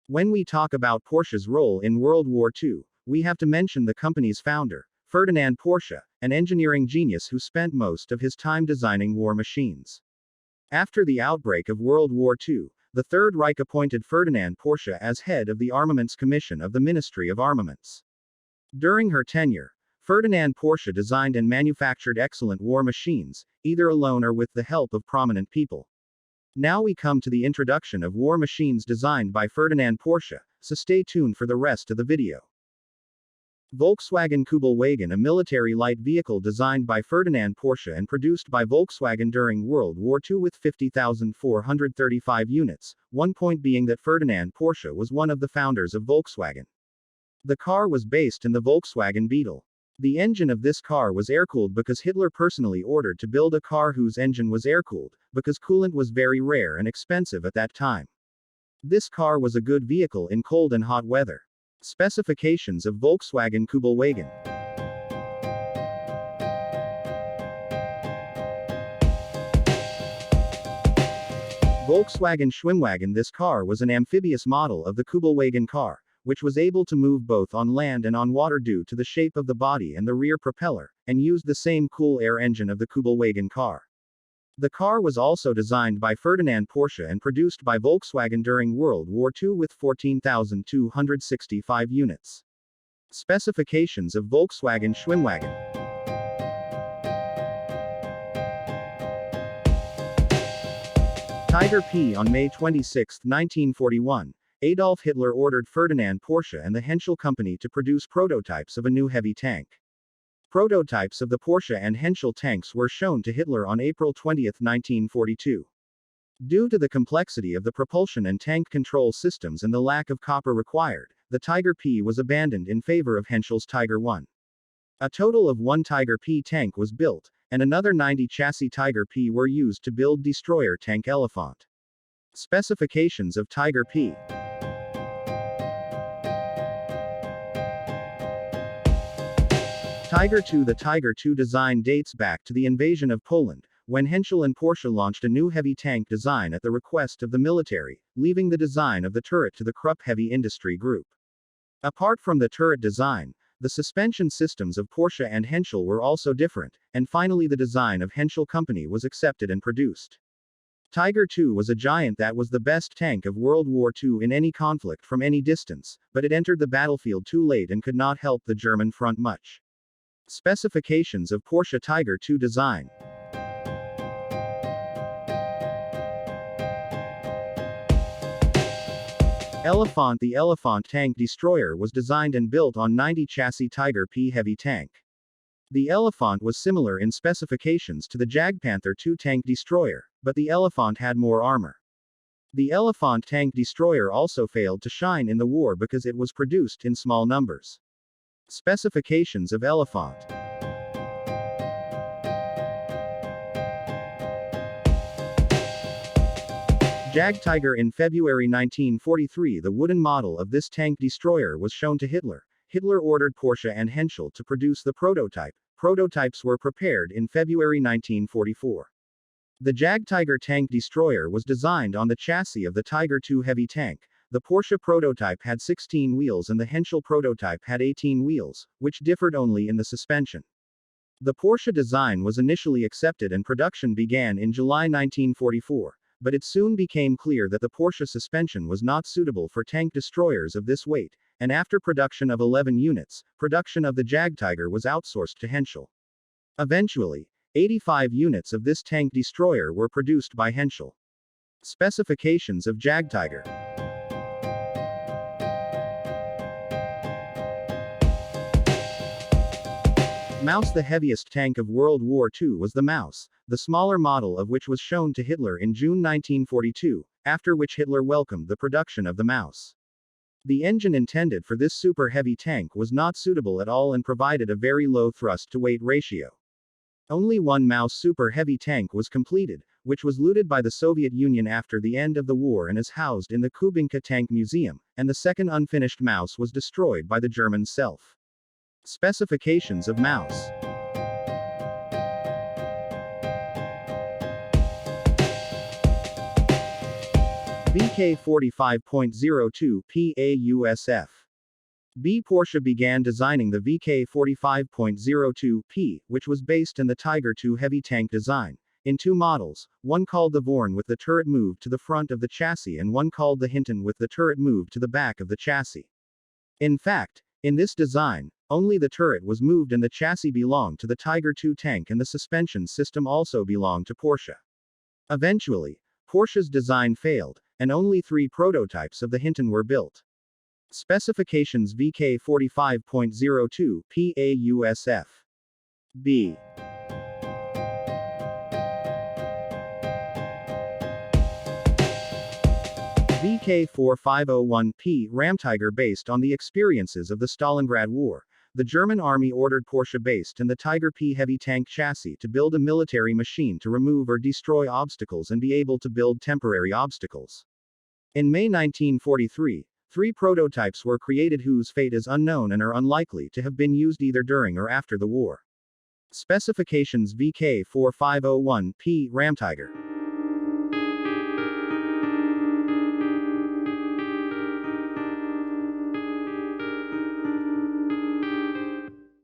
When we talk about Porsche's role in World War II, we have to mention the company's founder, Ferdinand Porsche, an engineering genius who spent most of his time designing war machines. After the outbreak of World War II, the Third Reich appointed Ferdinand Porsche as head of the Armaments Commission of the Ministry of Armaments. During her tenure, Ferdinand Porsche designed and manufactured excellent war machines, either alone or with the help of prominent people. Now we come to the introduction of war machines designed by Ferdinand Porsche, so stay tuned for the rest of the video. Volkswagen Kübelwagen, a military light vehicle designed by Ferdinand Porsche and produced by Volkswagen during World War II with 50,435 units, one point being that Ferdinand Porsche was one of the founders of Volkswagen. The car was based in the Volkswagen Beetle. The engine of this car was air-cooled because Hitler personally ordered to build a car whose engine was air-cooled, because coolant was very rare and expensive at that time. This car was a good vehicle in cold and hot weather. Specifications of Volkswagen Kübelwagen. Volkswagen Schwimmwagen. This car was an amphibious model of the Kübelwagen car, which was able to move both on land and on water due to the shape of the body and the rear propeller, and used the same cool air engine of the Kübelwagen car. The car was also designed by Ferdinand Porsche and produced by Volkswagen during World War II with 14,265 units. Specifications of Volkswagen Schwimmwagen. Tiger P. On May 26, 1941, Adolf Hitler ordered Ferdinand Porsche and the Henschel Company to produce prototypes of a new heavy tank. Prototypes of the Porsche and Henschel tanks were shown to Hitler on April 20, 1942. Due to the complexity of the propulsion and tank control systems and the lack of copper required, the Tiger P was abandoned in favor of Henschel's Tiger I. A total of 1 Tiger P tank was built, and another 90 chassis Tiger P were used to build destroyer tank Elephant. Specifications of Tiger P. Tiger II. The Tiger II design dates back to the invasion of Poland, when Henschel and Porsche launched a new heavy tank design at the request of the military, leaving the design of the turret to the Krupp Heavy Industry Group. Apart from the turret design, the suspension systems of Porsche and Henschel were also different, and finally the design of Henschel Company was accepted and produced. Tiger II was a giant that was the best tank of World War II in any conflict from any distance, but it entered the battlefield too late and could not help the German front much. Specifications of Porsche Tiger II design. Elephant. The Elephant tank destroyer was designed and built on 90 chassis Tiger P heavy tank. The Elephant was similar in specifications to the Jagdpanther II tank destroyer, but the Elephant had more armor. The Elephant tank destroyer also failed to shine in the war because it was produced in small numbers. Specifications of Elephant. Jagdtiger. In February 1943, the wooden model of this tank destroyer was shown to Hitler. Hitler ordered Porsche and Henschel to produce the prototype. Prototypes were prepared in February 1944. The Jagdtiger tank destroyer was designed on the chassis of the Tiger II heavy tank. The Porsche prototype had 16 wheels and the Henschel prototype had 18 wheels, which differed only in the suspension. The Porsche design was initially accepted and production began in July 1944, but it soon became clear that the Porsche suspension was not suitable for tank destroyers of this weight, and after production of 11 units, production of the Jagdtiger was outsourced to Henschel. Eventually, 85 units of this tank destroyer were produced by Henschel. Specifications of Jagdtiger. Maus. The heaviest tank of World War II was the Maus, the smaller model of which was shown to Hitler in June 1942, after which Hitler welcomed the production of the Maus. The engine intended for this super heavy tank was not suitable at all and provided a very low thrust-to-weight ratio. Only one Maus super heavy tank was completed, which was looted by the Soviet Union after the end of the war and is housed in the Kubinka Tank Museum, and the second unfinished Maus was destroyed by the Germans self. Specifications of Maus. VK45.02 PAUSF. B. Porsche began designing the VK45.02P, which was based in the Tiger II heavy tank design, in two models, one called the Vorn with the turret moved to the front of the chassis and one called the Hinton with the turret moved to the back of the chassis. In fact, in this design, only the turret was moved and the chassis belonged to the Tiger II tank and the suspension system also belonged to Porsche. Eventually, Porsche's design failed, and only 3 prototypes of the Hinton were built. Specifications VK45.02 PAUSF. B. VK4501P Ramtiger. Based on the experiences of the Stalingrad War, the German army ordered Porsche based in the Tiger P heavy tank chassis to build a military machine to remove or destroy obstacles and be able to build temporary obstacles. In May 1943, 3 prototypes were created whose fate is unknown and are unlikely to have been used either during or after the war. Specifications VK4501P Ramtiger.